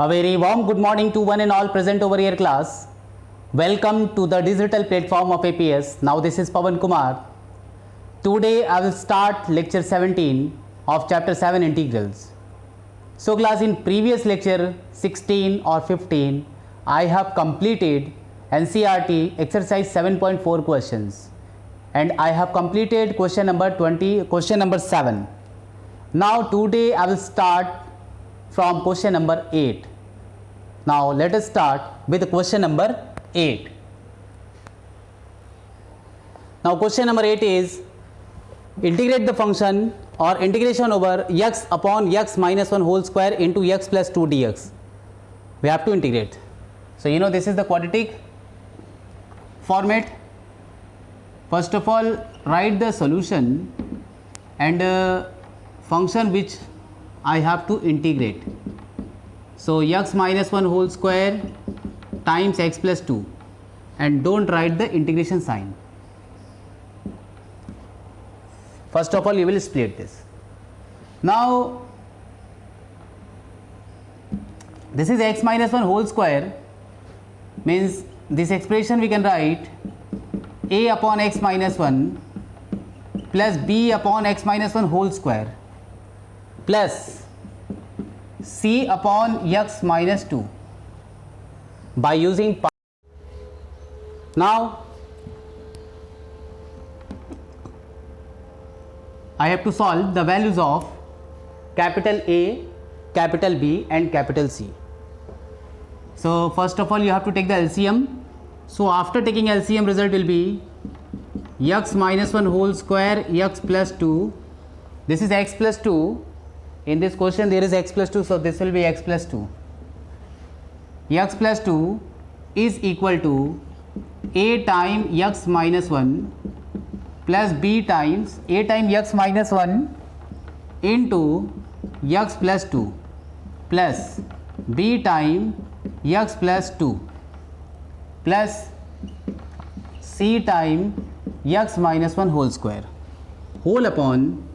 A very warm good morning to one and all present over here class. Welcome to the digital platform of APS. Now this is Pawan Kumar. Today I will start lecture 17 of chapter 7 integrals. So class, in previous lecture 16 or 15 I have completed NCERT exercise 7.4 questions and I have completed question number 7. Now today I will start from question number 8. Now let us start with question number 8. Now question number 8 is integrate the function or integration over x upon x minus 1 whole square into x plus 2 dx. We have to integrate. So you know this is the quadratic format. First of all, write the solution and function which I have to integrate. So x minus 1 whole square times x plus 2, and don't write the integration sign. First of all you will split this. Now this is x minus 1 whole square, means this expression we can write a upon x minus 1 plus b upon x minus 1 whole square plus c upon x minus 2 by using part. Now I have to solve the values of capital A, capital B and capital C. So first of all you have to take the LCM. So after taking LCM, result will be x minus 1 whole square x plus 2. This is x plus 2. In this question there is x plus 2, so this will be x plus 2. X plus 2 is equal to a times x minus 1 plus b times a times x minus 1 into x plus 2 plus b times x plus 2 plus c times x minus 1 whole square whole upon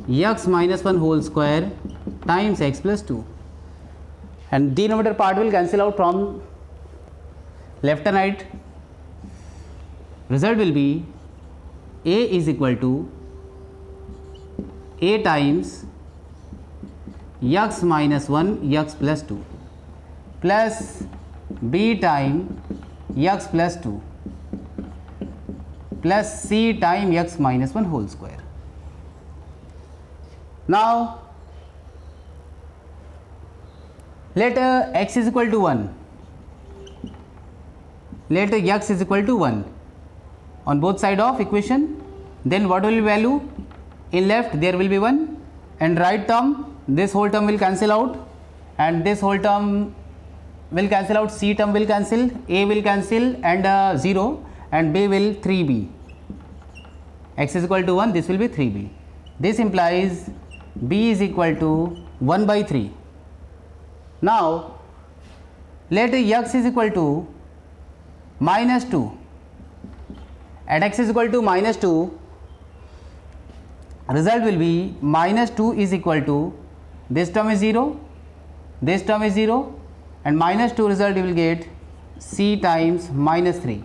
x minus 1 whole square times x plus 2, and denominator part will cancel out from left and right. Result will be a is equal to a times x minus 1 x plus 2 plus b times x plus 2 plus c times x minus 1 whole square. Now let x is equal to 1, let x is equal to 1 on both side of equation. Then what will be value? In left there will be 1, and right term, this whole term will cancel out and this whole term will cancel out, c term will cancel, a will cancel and 0, and b will 3b. X is equal to 1, this will be 3b. This implies b is equal to 1 by 3. Now let x is equal to minus 2. At x is equal to minus 2, result will be minus 2 is equal to, this term is 0, this term is 0, and minus 2 result you will get c times minus 3.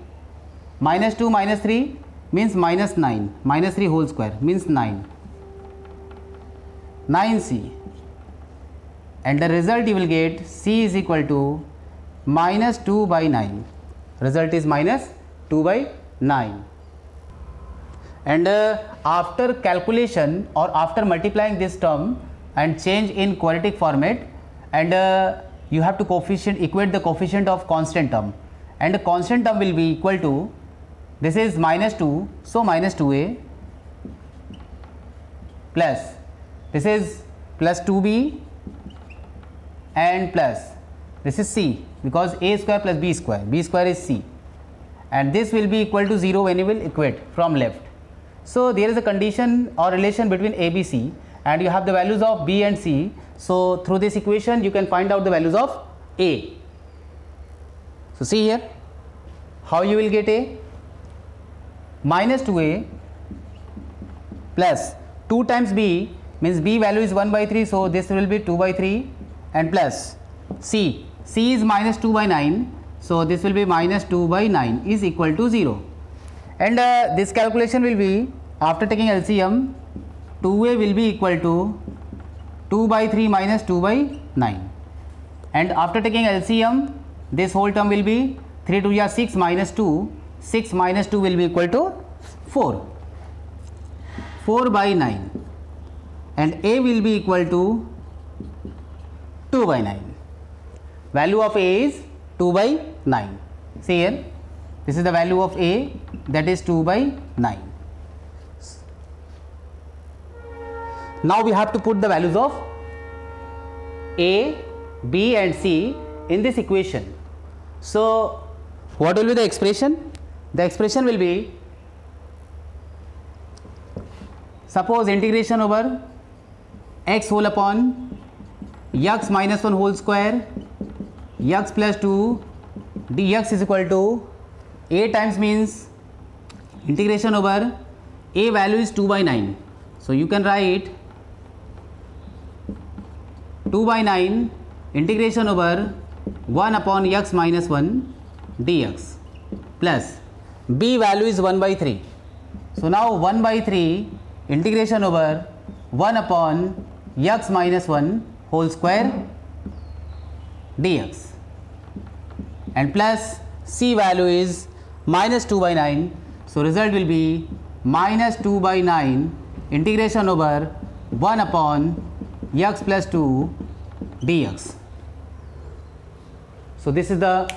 Minus 2 minus 3 means minus 9, minus 3 whole square means 9. 9c, and the result you will get c is equal to minus 2 by 9. Result is minus 2 by 9. And after calculation or after multiplying this term and change in quadratic format, and you have to equate the coefficient of constant term, and the constant term will be equal to, this is minus 2, so minus 2a plus this is plus 2b and plus this is c, because a square plus b square is c, and this will be equal to 0 when you will equate from left. So there is a condition or relation between a, b, c, and you have the values of b and c. So through this equation you can find out the values of a. So see here how you will get a. Minus 2a plus 2 times b means b value is 1 by 3, so this will be 2 by 3, and plus c. c is minus 2 by 9, so this will be minus 2 by 9 is equal to 0. And this calculation will be, after taking LCM, 2a will be equal to 2 by 3 minus 2 by 9. And after taking LCM, this whole term will be 3 2 is 6 minus 2. 6 minus 2 will be equal to 4. 4 by 9. And a will be equal to 2 by 9. Value of a is 2 by 9. See here, this is the value of a, that is 2 by 9. Now we have to put the values of a, b and c in this equation. So what will be the expression? The expression will be, suppose integration over x whole upon x minus 1 whole square x plus 2 dx is equal to a times, means integration over a value is 2 by 9. So you can write 2 by 9 integration over 1 upon x minus 1 dx plus b value is 1 by 3. So now 1 by 3 integration over 1 upon x minus 1 whole square dx and plus c value is minus 2 by 9. So result will be minus 2 by 9 integration over 1 upon x plus 2 dx. So this is the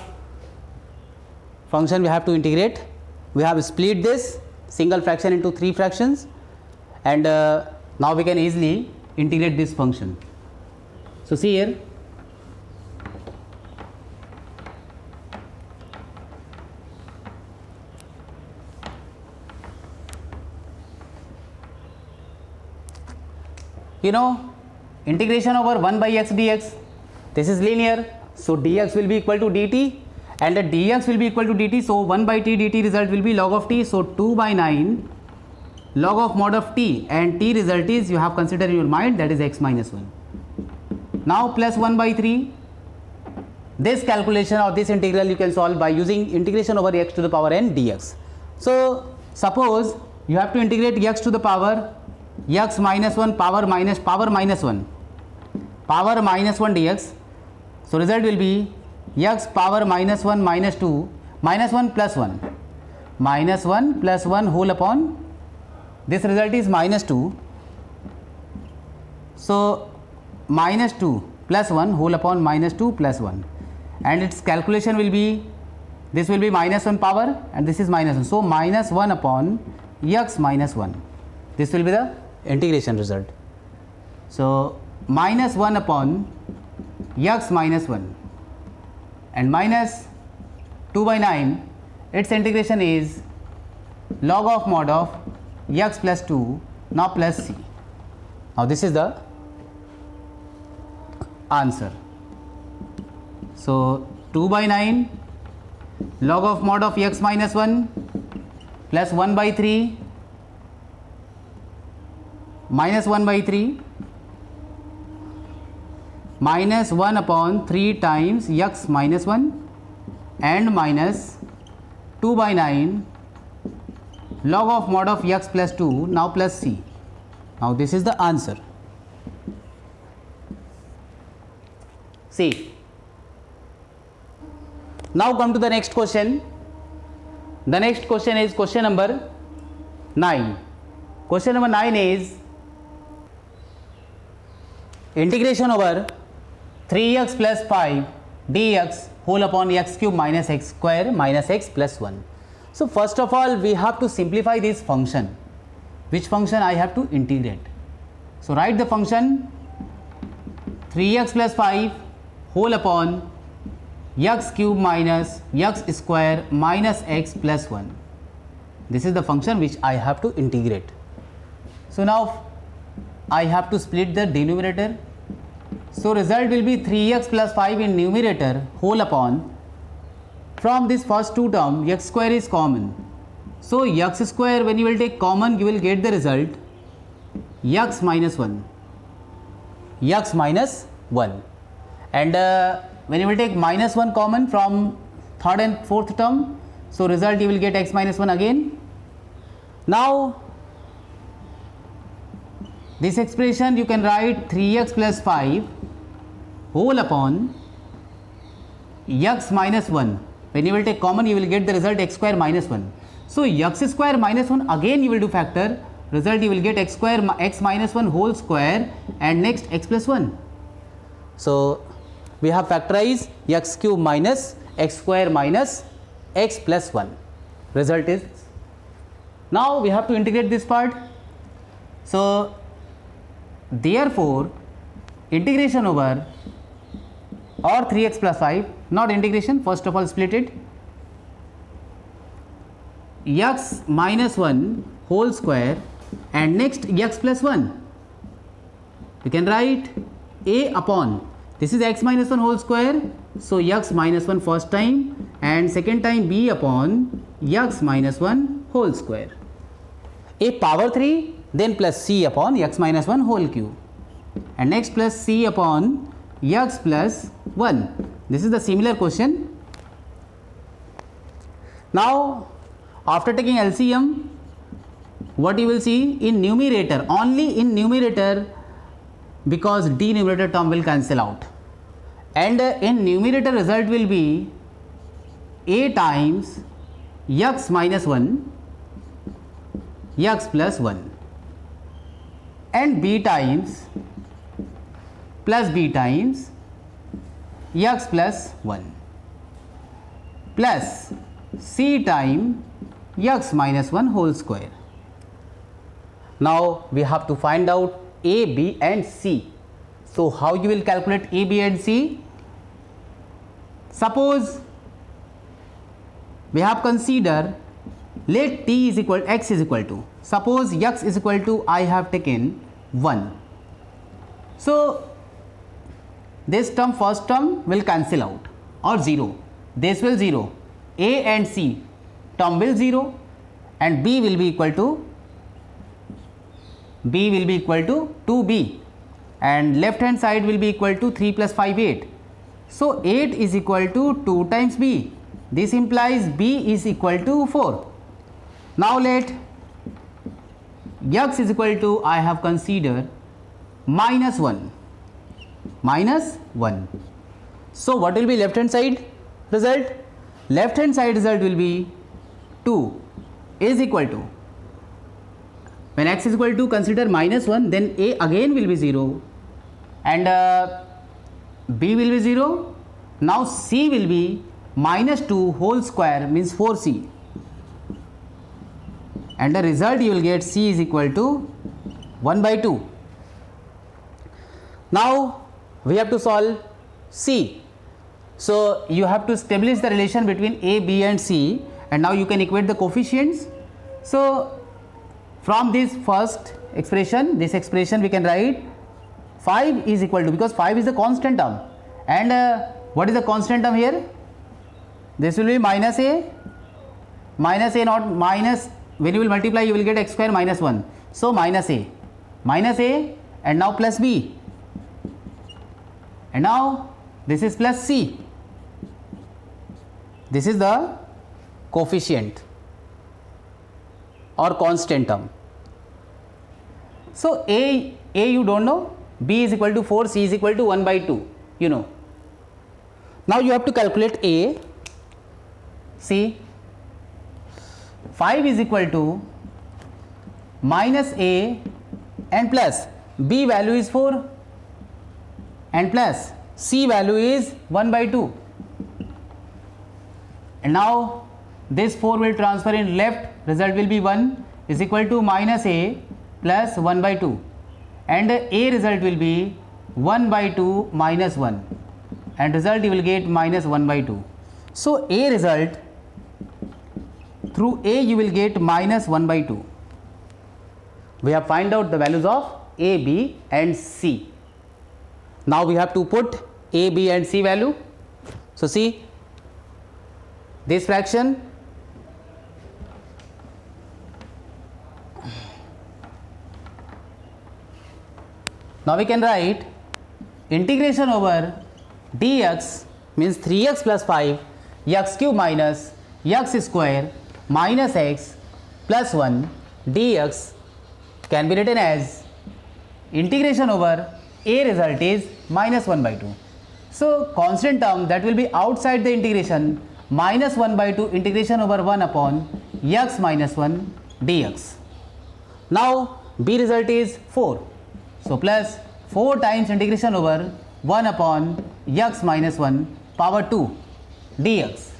function we have to integrate. We have split this single fraction into 3 fractions, and now we can easily integrate this function. So see here, you know, integration over 1 by x dx, this is linear, so dx will be equal to dt and the dx will be equal to dt, so 1 by t dt result will be log of t, so 2 by 9 log of mod of t, and t result is, you have considered in your mind, that is x minus 1. Now plus 1 by 3, this calculation or this integral you can solve by using integration over x to the power n dx. So suppose you have to integrate x to the power x minus 1 power minus 1 dx. So result will be x power minus 1 minus 2 minus 1 plus 1 whole upon, this result is minus 2. So minus 2 plus 1 whole upon minus 2 plus 1, and its calculation will be, this will be minus 1 power and this is minus 1. So minus 1 upon x minus 1, this will be the integration result. So minus 1 upon x minus 1 and minus 2 by 9, its integration is log of mod of x plus 2, now plus c. Now this is the answer. So 2 by 9 log of mod of x minus 1 plus 1 by 3 minus 1 by 3 minus 1 upon 3 times x minus 1 and minus 2 by 9 log of mod of x plus 2, now plus c. Now this is the answer. See, now come to the next question. The next question is question number 9. Question number 9 is integration over 3x plus 5 dx whole upon x cube minus x square minus x plus 1. So first of all we have to simplify this function. Which function I have to integrate? So write the function 3x plus 5 whole upon x cube minus x square minus x plus 1. This is the function which I have to integrate. So now I have to split the denominator. So result will be 3x plus 5 in numerator whole upon, from this first two term x square is common. So x square, when you will take common, you will get the result x minus 1. and when you will take minus 1 common from third and fourth term, so result you will get x minus 1 again. Now this expression you can write 3x plus 5 whole upon x minus 1. When you will take common, you will get the result x square minus 1. So x square minus 1 again you will do factor, result you will get x square x minus 1 whole square and next x plus 1. So we have factorized x cube minus x square minus x plus 1. Result is, now we have to integrate this part. So therefore integration over, or 3x plus 5, not integration, first of all split it, x minus 1 whole square and next x plus 1. You can write a upon, this is x minus 1 whole square, so x minus 1 first time and second time b upon x minus 1 whole square, a power 3 then plus c upon x minus 1 whole cube, and next plus c upon x plus 1. This is the similar question. Now after taking LCM, what you will see in numerator, only in numerator, because denominator term will cancel out, and in numerator result will be a times x minus 1 x plus 1 and b times plus b times x plus 1 plus c time x minus 1 whole square. Now we have to find out a, b and c. So how you will calculate a, b and c? Suppose we have consider, let t is equal, x is equal to, suppose x is equal to, I have taken 1. So this term, first term will cancel out or 0, this will 0, a and c term will 0 and b will be equal to 2b, and left hand side will be equal to 3 plus 5 8. So 8 is equal to 2 times b, this implies b is equal to 4. Now let x is equal to, I have considered minus 1. So what will be left hand side result? Left hand side result will be 2 is equal to, when x is equal to consider minus 1, then a again will be 0 and b will be 0. Now c will be minus 2 whole square means 4c, and the result you will get c is equal to 1 by 2. Now we have to solve c. So you have to establish the relation between a, b and c, and now you can equate the coefficients. So from this first expression, this expression we can write 5 is equal to, because 5 is the constant term, and what is the constant term here? This will be minus a not minus, when you will multiply you will get x square minus 1. So minus a and now plus b, and now this is plus c. This is the coefficient or constant term. So a you don't know, b is equal to 4, c is equal to 1 by 2, you know. Now you have to calculate a. See, 5 is equal to minus a and plus b value is 4 and plus c value is 1 by 2, and now this 4 will transfer in left, result will be 1 is equal to minus a plus 1 by 2, and a result will be 1 by 2 minus 1, and result you will get minus 1 by 2. So a result, through a you will get minus 1 by 2. We have find out the values of a, b and c. Now we have to put a, b and c value. So see, this fraction, now we can write integration over dx means 3x plus 5 x cube minus x square minus x plus 1 dx can be written as integration over a result is minus 1 by 2. So constant term that will be outside the integration minus 1 by 2 integration over 1 upon x minus 1 dx. Now b result is 4. So plus 4 times integration over 1 upon x minus 1 power 2 dx.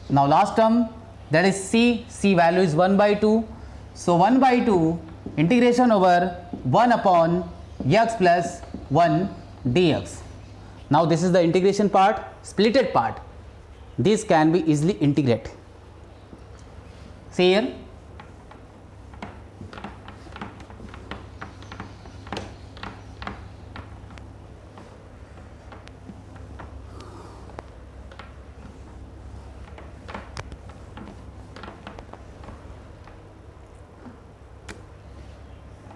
Now last term that is c value is 1 by 2. So 1 by 2 integration over 1 upon x plus 1 dx. Now this is the integration part, splitted part. This can be easily integrated. See here.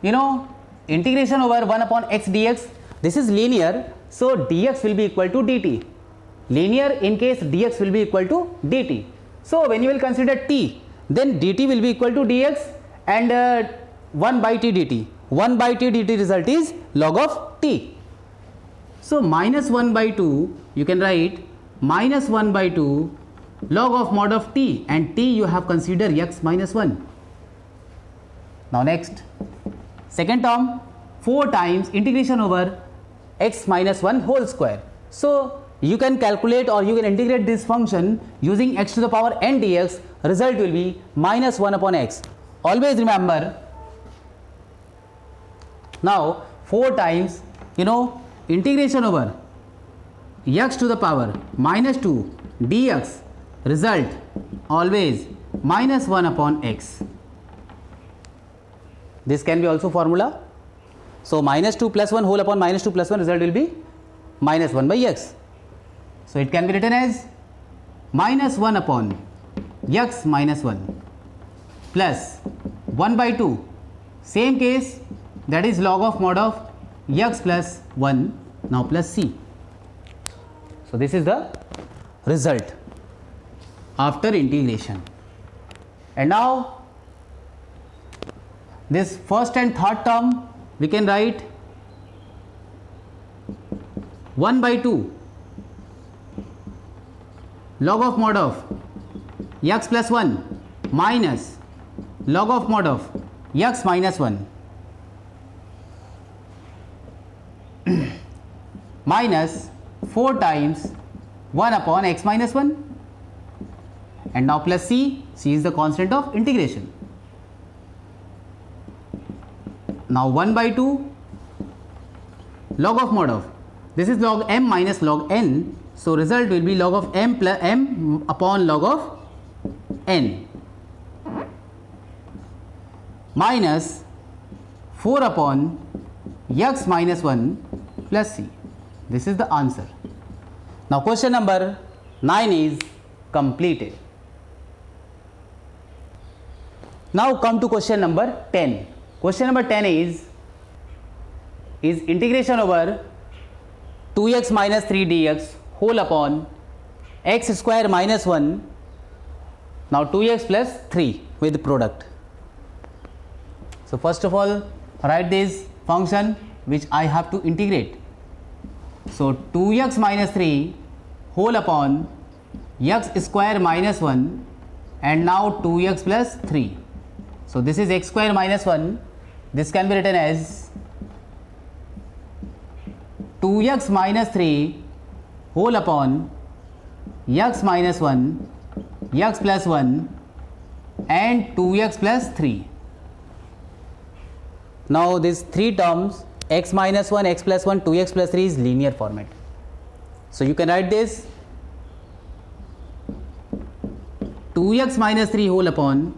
You know, integration over 1 upon x dx, this is linear, so dx will be equal to dt. Linear in case dx will be equal to dt. So when you will consider t, then dt will be equal to dx and 1 by t dt. 1 by t dt result is log of t. So minus 1 by 2 you can write minus 1 by 2 log of mod of t, and t you have considered x minus 1. Now next, second term 4 times integration over x minus 1 whole square. So you can calculate or you can integrate this function using x to the power n dx. Result will be minus 1 upon x. Always remember, now 4 times, you know, integration over x to the power minus 2 dx, result always minus 1 upon x. This can be also formula. So minus 2 plus 1 whole upon minus 2 plus 1 result will be minus 1 by x. So it can be written as minus 1 upon x minus 1 plus 1 by 2, same case, that is log of mod of x plus 1, now plus c. So this is the result after integration. And now this first and third term we can write 1 by 2 log of mod of x plus 1 minus log of mod of x minus 1 minus 4 times 1 upon x minus 1, and now plus c is the constant of integration. Now 1 by 2 log of mod of, this is log m minus log n, so result will be log of m plus m upon log of n minus 4 upon x minus 1 plus c. This is the answer. Now question number 9 is completed. Now come to question number 10. Question number 10 is integration over 2x minus 3 dx whole upon x square minus 1, now 2x plus 3 with product. So first of all write this function which I have to integrate. So 2x minus 3 whole upon x square minus 1 and now 2x plus 3. So this is x square minus 1, this can be written as 2x minus 3 whole upon x minus 1, x plus 1 and 2x plus 3. Now these three terms x minus 1, x plus 1, 2x plus 3 is linear format. So you can write this 2x minus 3 whole upon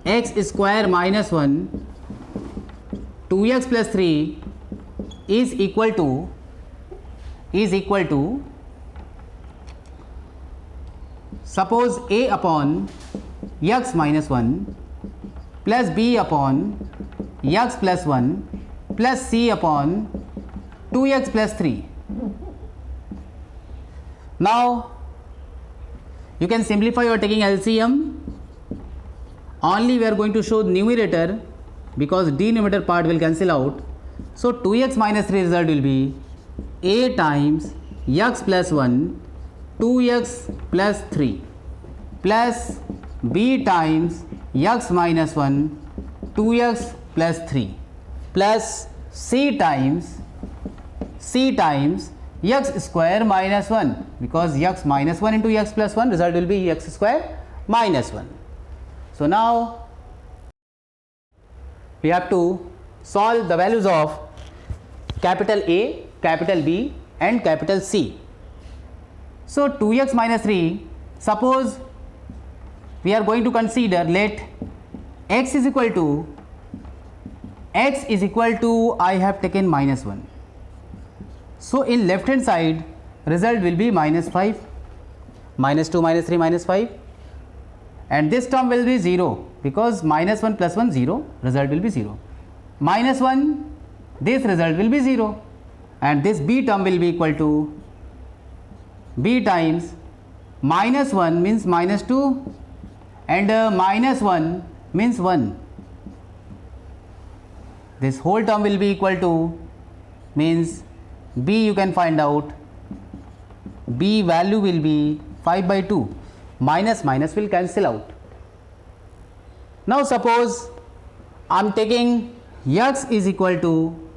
x square minus 1 2x plus 3 is equal to suppose a upon x minus 1 plus b upon x plus 1 plus c upon 2x plus 3. Now you can simplify or taking LCM. Only we are going to show numerator because denominator part will cancel out. So 2x minus 3 result will be a times x plus 1 2x plus 3 plus b times x minus 1 2x plus 3 plus c times x square minus 1 because x minus 1 into x plus 1 result will be x square minus 1. So now we have to solve the values of capital A, capital B and capital C. So 2x minus 3, suppose we are going to consider, let x is equal to I have taken minus 1. So in left hand side result will be minus 5, minus 2 minus 3 minus 5, and this term will be 0 because minus 1 plus 1 0, result will be 0. Minus 1, this result will be 0, and this b term will be equal to b times minus 1 means minus 2 and minus 1 means 1. This whole term will be equal to, means b you can find out, b value will be 5 by 2, minus minus will cancel out. Now suppose I am taking x is equal to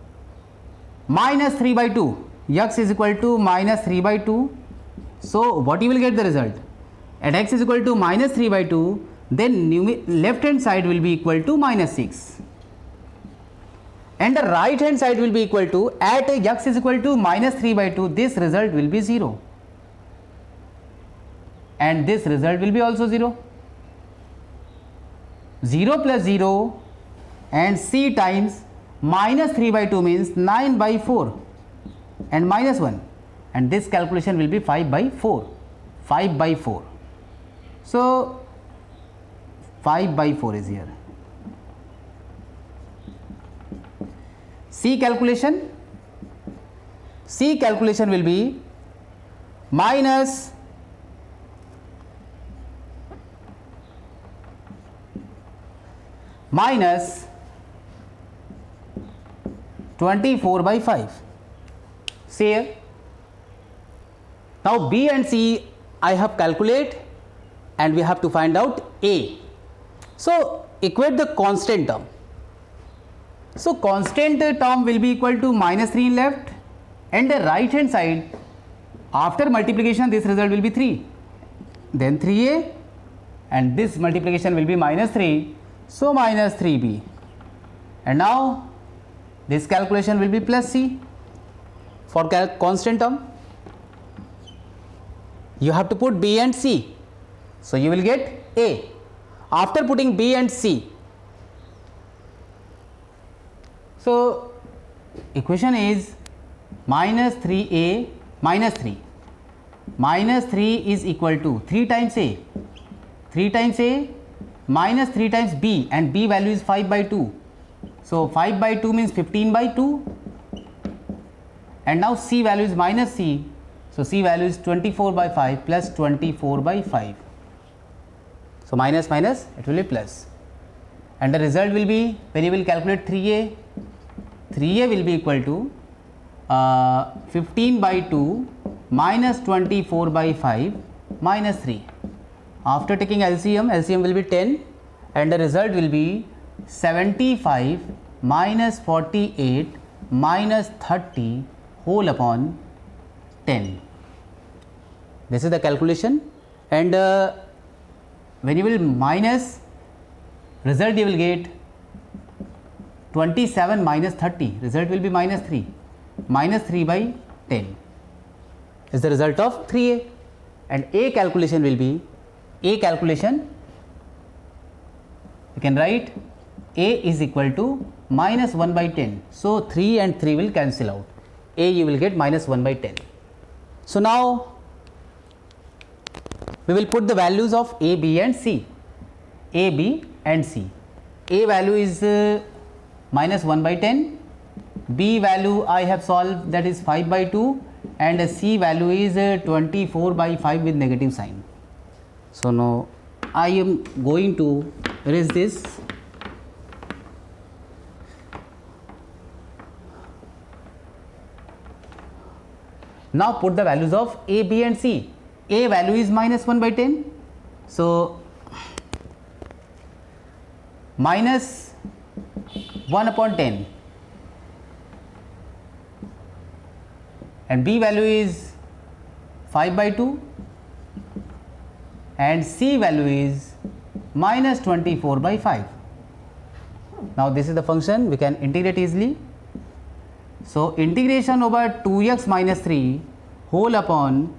minus 3 by 2, x is equal to minus 3 by 2. So what you will get the result? At x is equal to minus 3 by 2, then left hand side will be equal to minus 6 and the right hand side will be equal to, at x is equal to minus 3 by 2, this result will be 0 and this result will be also 0. 0 plus 0 and c times minus 3 by 2 means 9 by 4 and minus 1, and this calculation will be 5 by 4. So 5 by 4 is here. C calculation will be minus minus 24 by 5. See here. Now B and C I have calculate and we have to find out A. So equate the constant term. So constant term will be equal to minus 3 in left, and the right hand side after multiplication this result will be 3, then 3A, and this multiplication will be minus 3, so minus 3B, and now this calculation will be plus C. For constant term you have to put B and C, so you will get A. After putting B and C, so equation is minus 3A minus 3. Minus 3 is equal to 3 times A. 3 times A minus 3 times B, and B value is 5 by 2. So 5 by 2 means 15 by 2. And now C value is minus C. So C value is 24 by 5 plus 24 by 5. So minus minus it will be plus. And the result will be, when you will calculate 3A, 3A will be equal to 15 by 2 minus 24 by 5 minus 3. After taking LCM will be 10, and the result will be 75 minus 48 minus 30 whole upon 10. This is the calculation, and when you will minus, result you will get 27 minus 30, result will be minus 3. Minus 3 by 10 is the result of 3A, and A calculation will be, you can write A is equal to minus 1 by 10. So 3 and 3 will cancel out. A you will get minus 1 by 10. So now we will put the values of A, B and C. A, B and C. A value is minus 1 by 10. B value I have solved, that is 5 by 2, and C value is 24/5 with negative sign. So now I am going to erase this. Now put the values of A, B and C. A value is -1/10. So minus 1/10, and B value is 5/2, and C value is -24/5. Now this is the function, we can integrate easily. So integration over 2x minus 3 whole upon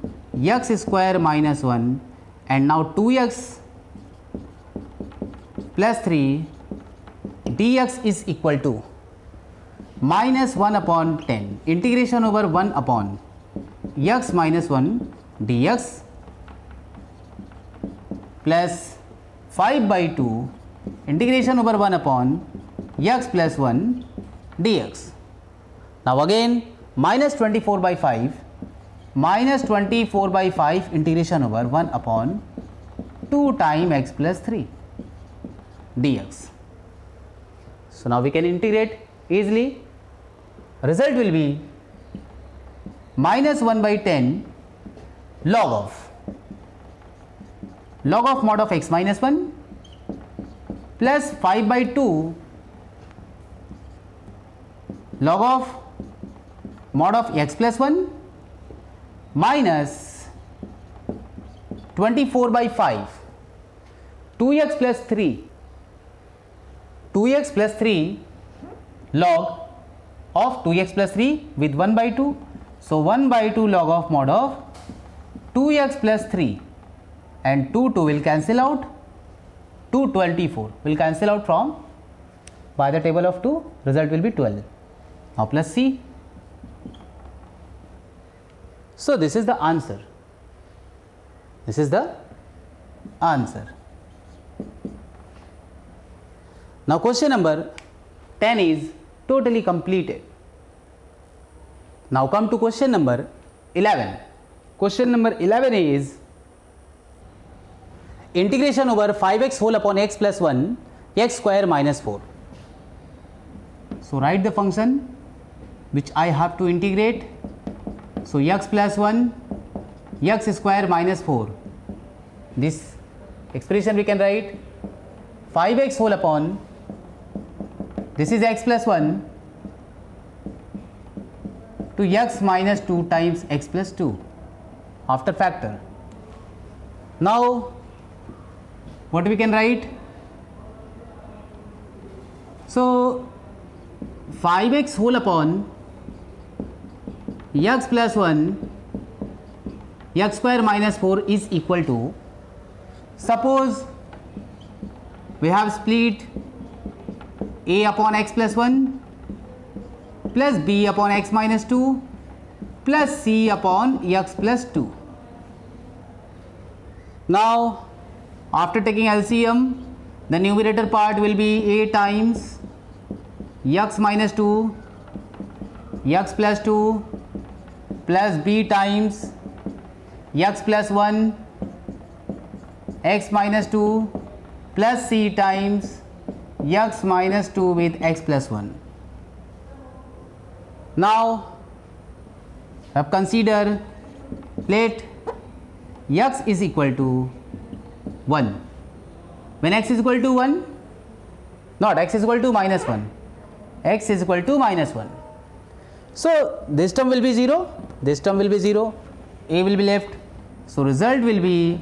x square minus 1, and now 2x plus 3 dx is equal to minus 1/10 integration over 1 upon x minus 1 dx plus 5/2 integration over 1 upon x plus 1 dx. Now again -24/5 integration over 1 upon 2 times x plus 3 dx. So now we can integrate easily. Result will be -1/10 log of mod of x minus 1 plus 5/2 log of mod of x plus 1 minus 24/5 2x plus 3 log of 2x plus 3 with 1/2. So 1/2 log of mod of 2x plus 3, and 2 will cancel out, 224 will cancel out from by the table of 2, result will be 12. Now plus C. So this is the answer. This is the answer. Now question number 10 is totally completed. Now come to question number 11. Question number 11 is integration over 5x whole upon x plus 1 x square minus 4. So write the function which I have to integrate. So x plus 1 x square minus 4, this expression we can write 5x whole upon, this is x plus 1 to x minus 2 times x plus 2 after factor. Now what we can write? So 5x whole upon x plus 1 x square minus 4 is equal to, suppose we have split a upon x plus 1 plus b upon x minus 2 plus c upon x plus 2. Now after taking LCM, the numerator part will be a times x minus 2 x plus 2 plus b times x plus 1 x minus 2 plus c times x minus 2 with x plus 1. Now have consider let x is equal to 1. When x is equal to 1, not x is equal to minus 1, x is equal to minus 1. So this term will be 0, this term will be 0, a will be left. So result will be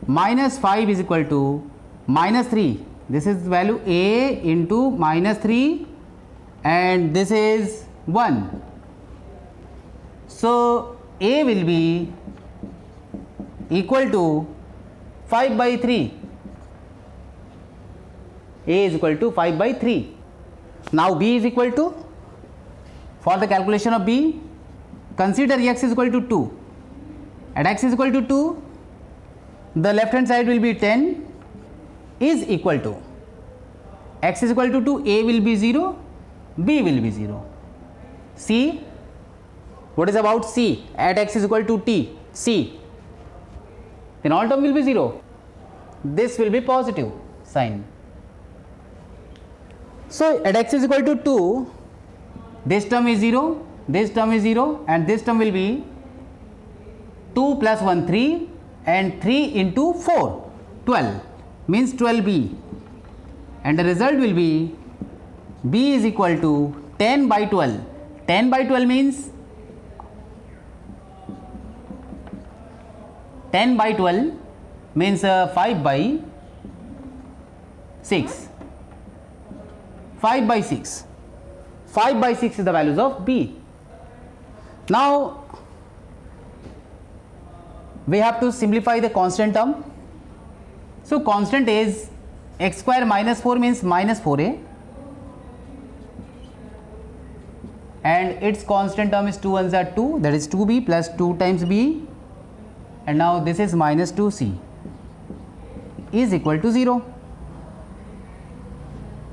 minus 5 is equal to minus 3. This is value a into minus 3, and this is 1. So a will be equal to 5/3. A is equal to 5/3. Now b is equal to, for the calculation of b, consider x is equal to 2. At x is equal to 2, the left hand side will be 10 is equal to, x is equal to 2, a will be 0, b will be 0. See, What is about C? At x is equal to t, C. Then all term will be 0. This will be positive sign. So at x is equal to 2, this term is 0, this term is 0, and this term will be 2 plus 1, 3, and 3 into 4, 12, means 12b. And the result will be b is equal to 10 by 12. 10 by 12 means 5 by 6. 5 by 6. 5 by 6 is the values of b. Now we have to simplify the constant term. So constant is x square minus 4 means minus 4a, and its constant term is 2 ones are 2, that is 2b plus 2 times b, and now this is minus 2c is equal to 0.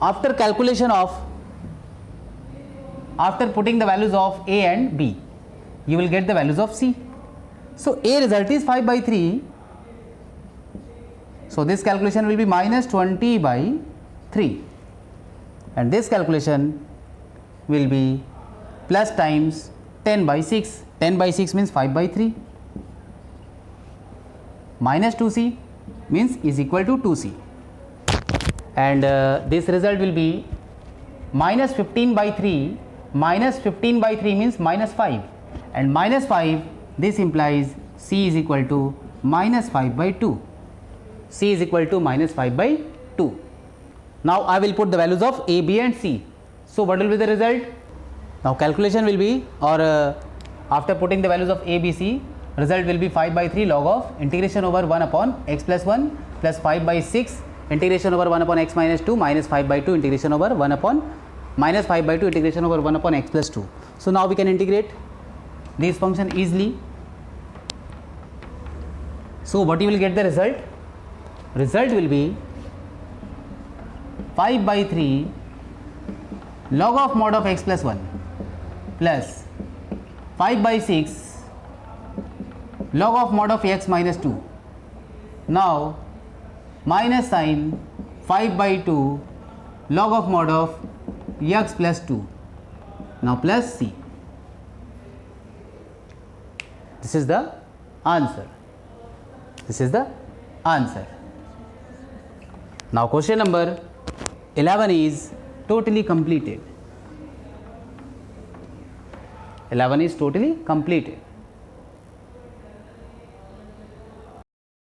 After calculation of, after putting the values of a and b, you will get the values of c. So a result is 5 by 3. So this calculation will be minus 20 by 3, and this calculation will be plus times 10 by 6. 10 by 6 means 5 by 3. Minus 2c means is equal to 2c, and this result will be minus 15 by 3. Minus 15 by 3 means minus 5, and minus 5, this implies c is equal to minus 5 by 2. C is equal to minus 5 by 2. Now I will put the values of a, b and c. So what will be the result? Now calculation will be, or after putting the values of a, b, c, result will be 5 by 3 log of integration over 1 upon x plus 1 plus 5 by 6 integration over 1 upon x minus 2 minus 5 by 2 integration over 1 upon minus 5 by 2 integration over 1 upon x plus 2. So now we can integrate this function easily. So what you will get the result? Result will be 5 by 3 log of mod of x plus 1 plus 5 by 6 log of mod of x minus 2. Now minus sign 5 by 2 log of mod of x plus 2. Now plus c. This is the answer. This is the answer. Now question number 11 is totally completed. 11 is totally completed.